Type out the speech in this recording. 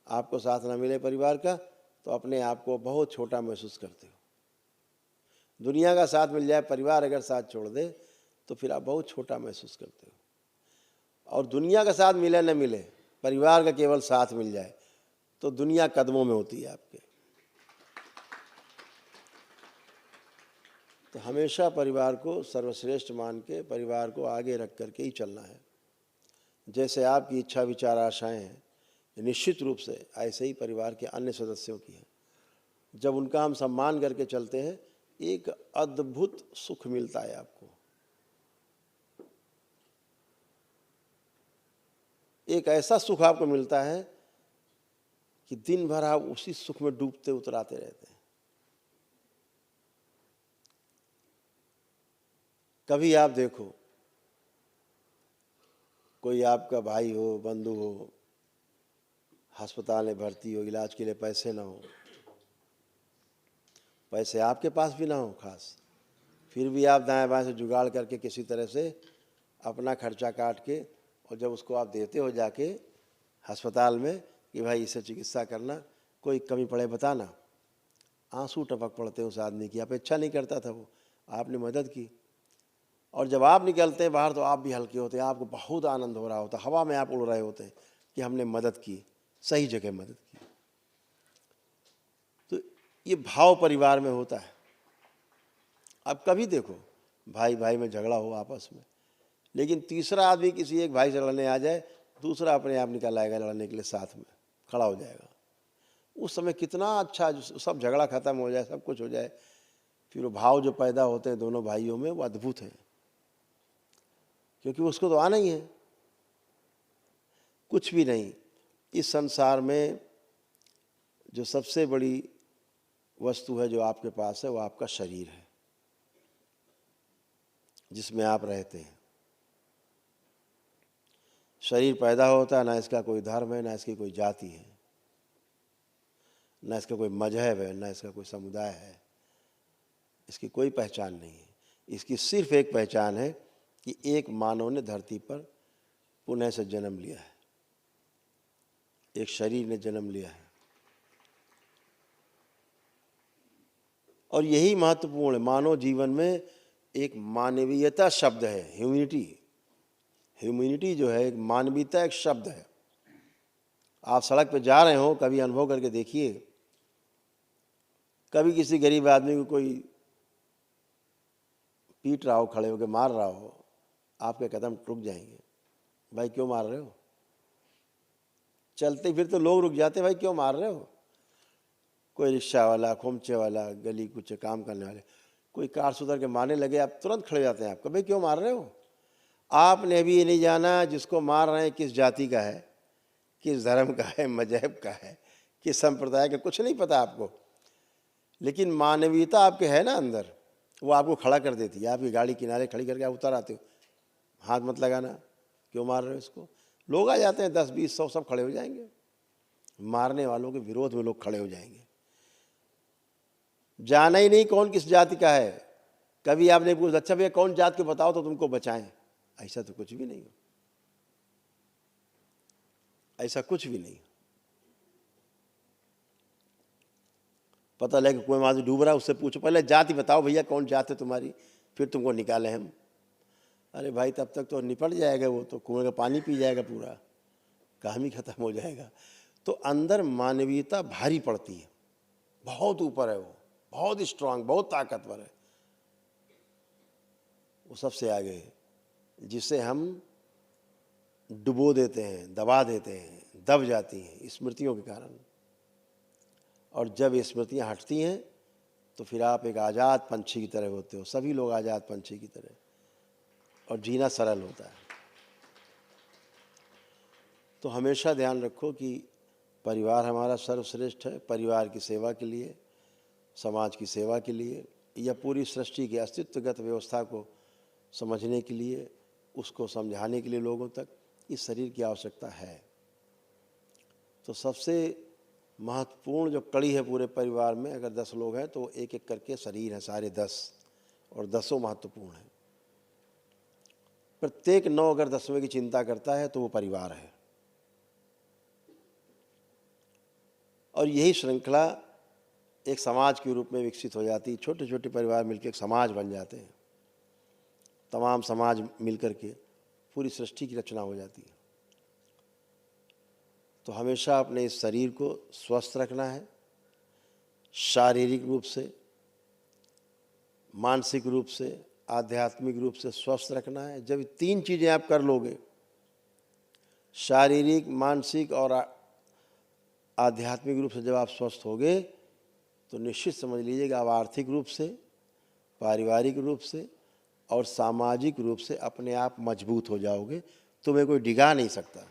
आपको साथ ना मिले परिवार का तो अपने आप को बहुत छोटा महसूस करते हो। दुनिया का साथ मिल जाए, परिवार अगर साथ छोड़ दे तो फिर आप बहुत छोटा महसूस करते हो। और दुनिया का साथ मिले न मिले, परिवार का केवल साथ मिल जाए तो दुनिया कदमों में होती है आपके। तो हमेशा परिवार को सर्वश्रेष्ठ मान के परिवार को आगे रख करके ही चलना है। जैसे आपकी इच्छा विचार आशाएं हैं, निश्चित रूप से ऐसे ही परिवार के अन्य सदस्यों की हैं। जब उनका हम सम्मान करके चलते हैं, एक अद्भुत सुख मिलता है आपको। एक ऐसा सुख आपको मिलता है कि दिन भर आप उसी सुख में डूबते उतराते रहते हैं। कभी आप देखो, कोई आपका भाई हो, बंधु हो, अस्पताल में भर्ती हो, इलाज के लिए पैसे ना हो, पैसे आपके पास भी ना हो खास, फिर भी आप दाएं बाएं से जुगाड़ करके किसी तरह से अपना खर्चा काट के, और जब उसको आप देते हो जाके अस्पताल में कि भाई इसे चिकित्सा करना, कोई कमी पड़े बताना, आंसू टपक पड़ते उस आदमी की। अपेक्षा नहीं करता था वो, आपने मदद की। और जब आप निकलते हैं बाहर तो आप भी हल्के होते हैं, आपको बहुत आनंद हो रहा होता, हवा में आप उड़ रहे होते हैं कि हमने मदद की, सही जगह मदद की। तो ये भाव परिवार में होता है। अब कभी देखो भाई भाई में झगड़ा हो आपस में, लेकिन तीसरा आदमी किसी एक भाई से लड़ने आ जाए, दूसरा अपने आप निकल आएगा लड़ने के लिए, साथ में खड़ा हो जाएगा। उस समय कितना अच्छा, सब झगड़ा खत्म हो जाए, सब कुछ हो जाए, फिर वो भाव जो पैदा होते हैं दोनों भाइयों में, वो अद्भुत हैं। क्योंकि उसको तो आना ही है। कुछ भी नहीं इस संसार में, जो सबसे बड़ी वस्तु है जो आपके पास है, वो आपका शरीर है जिसमें आप रहते हैं। शरीर पैदा होता है, ना इसका कोई धर्म है, ना इसकी कोई जाति है, ना इसका कोई मजहब है, ना इसका कोई समुदाय है, इसकी कोई पहचान नहीं है। इसकी सिर्फ एक पहचान है कि एक मानव ने धरती पर पुनः से जन्म लिया है, एक शरीर ने जन्म लिया है। और यही महत्वपूर्ण है। मानव जीवन में एक मानवीयता शब्द है, ह्यूमैनिटी। ह्यूमैनिटी जो है, एक मानवीयता एक शब्द है। आप सड़क पे जा रहे हो, कभी अनुभव करके देखिए, कभी किसी गरीब आदमी को कोई पीट रहा हो, खड़े होकर मार रहा हो, आपके कदम रुक जाएंगे, भाई क्यों मार रहे हो? चलते फिर तो लोग रुक जाते, भाई क्यों मार रहे हो? कोई रिक्शा वाला, खोमचे वाला, गली कुछ काम करने वाले, कोई कार सुधर के मारने लगे, आप तुरंत खड़े जाते हैं, आप भाई क्यों मार रहे हो? आपने अभी ये नहीं जाना जिसको मार रहे हैं किस जाति का है, किस धर्म का है, मजहब का है, किस संप्रदाय का, कुछ नहीं पता आपको। लेकिन मानवीयता आपके है ना अंदर, वो आपको खड़ा कर देती है। आपकी गाड़ी किनारे खड़ी करके आप उतर आते हो, हाथ मत लगाना, क्यों मार रहे हो इसको? लोग आ जाते हैं 10, 20, 100, सब खड़े हो जाएंगे। मारने वालों के विरोध में लोग खड़े हो जाएंगे। जाना ही नहीं कौन किस जाति का है। कभी आपने पूछा, अच्छा भैया कौन जात के बताओ तो तुमको बचाएं? ऐसा तो कुछ भी नहीं, ऐसा कुछ भी नहीं। पता लगे कोई आदमी डूब रहा है, उससे पूछो पहले जाति बताओ भैया कौन जात है तुम्हारी, फिर तुमको निकाले हम। अरे भाई तब तक तो निपट जाएगा, वो तो कुएं का पानी पी जाएगा, पूरा काम ही खत्म हो जाएगा। तो अंदर मानवीयता भारी पड़ती है, बहुत ऊपर है वो, बहुत स्ट्रांग, बहुत ताकतवर है, वो सबसे आगे है, जिसे हम डुबो देते हैं, दबा देते हैं, दब जाती हैं स्मृतियों के कारण। और जब स्मृतियाँ हटती हैं तो फिर आप एक आज़ाद पंछी की तरह होते हो, सभी लोग आज़ाद पंछी की तरह, और जीना सरल होता है। तो हमेशा ध्यान रखो कि परिवार हमारा सर्वश्रेष्ठ है। परिवार की सेवा के लिए, समाज की सेवा के लिए, या पूरी सृष्टि की अस्तित्वगत व्यवस्था को समझने के लिए, उसको समझाने के लिए लोगों तक इस शरीर की आवश्यकता है। तो सबसे महत्वपूर्ण जो कड़ी है पूरे परिवार में, अगर 10 लोग हैं तो एक एक करके शरीर है, सारे 10, और 10 महत्वपूर्ण हैं। प्रत्येक 9 अगर 10वें की चिंता करता है तो वो परिवार है। और यही श्रृंखला एक समाज के रूप में विकसित हो जाती है। छोटे छोटे परिवार मिलकर एक समाज बन जाते हैं, तमाम समाज मिलकर के पूरी सृष्टि की रचना हो जाती है। तो हमेशा अपने इस शरीर को स्वस्थ रखना है, शारीरिक रूप से, मानसिक रूप से, आध्यात्मिक रूप से स्वस्थ रखना है। जब 3 चीज़ें आप कर लोगे, शारीरिक, मानसिक और आध्यात्मिक रूप से जब आप स्वस्थ होगे, तो निश्चित समझ लीजिएगा आप आर्थिक रूप से, पारिवारिक रूप से और सामाजिक रूप से अपने आप मजबूत हो जाओगे। तुम्हें कोई डिगा नहीं सकता।